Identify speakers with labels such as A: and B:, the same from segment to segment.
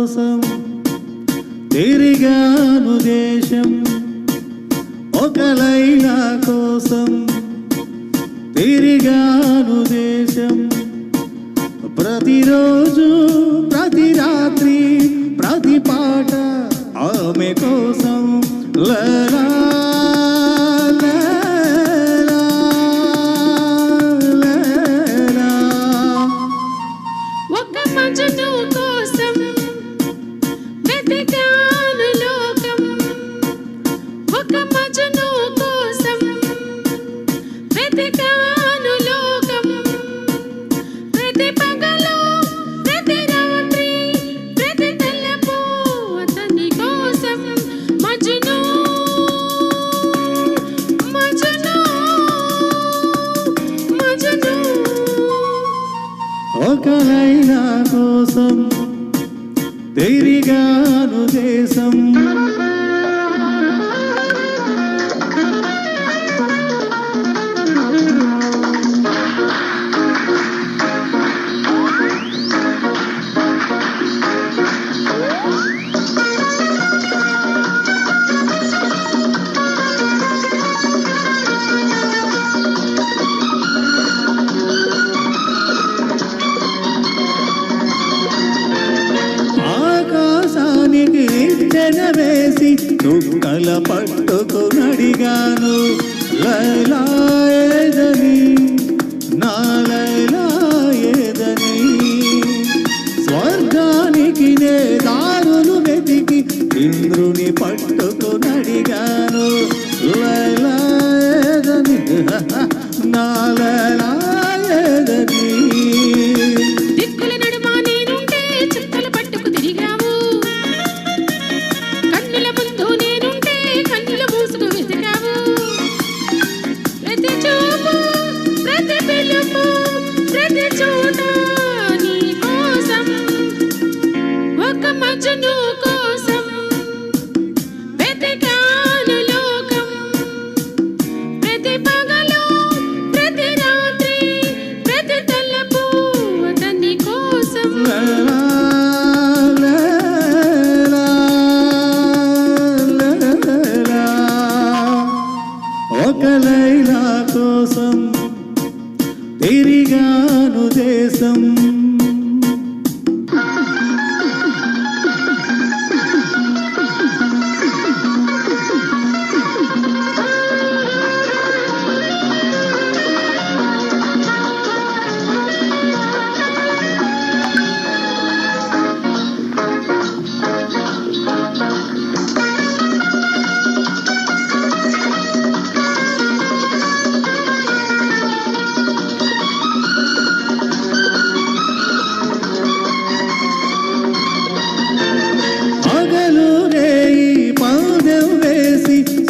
A: కోసం తిరిగాను దేశం, ఒక లైలా కోసం తిరిగాను దేశం. ప్రతిరోజు ప్రతి రాత్రి ప్రతి పాట ఆమె కోసం. లలా ఒక లైలా కోసం తిరిగాను దేశం. వేసి చుక్కల పట్టుకునడిగాను లైలా ఏదని, నా లైలా ఏదని. స్వర్గానికి నే దారులు వెతికి ఇంద్రుని పట్టుకునడిగాను లైలా ఏదని, నా లైలా ఏదని. ఒక లైలా కోసం తిరిగాను దేశం.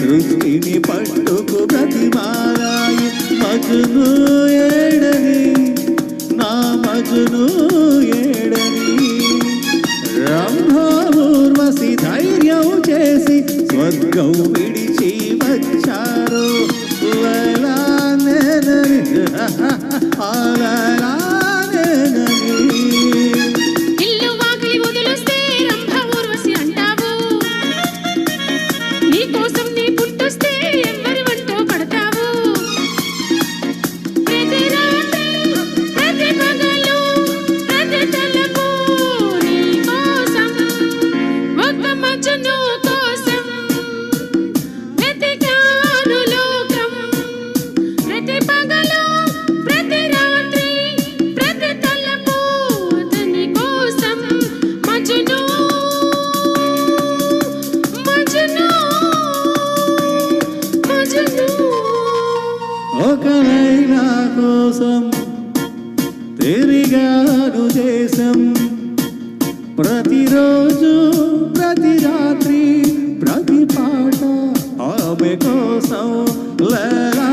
A: సృష్టిని పట్టుకు ప్రతిమారాయి మజును ఏడని, నా మజును ఏడని. రంభూర్వశి ధైర్యం చేసి స్వర్గం విడిచి వచ్చారు లైలా నేనని, ఆ లైలా నేనని. ఒక లైలా కోసం తిరిగాను దేశం. ప్రతిరోజు ప్రతి రాత్రి ప్రతి పాట ఆమె కోసం లైలా.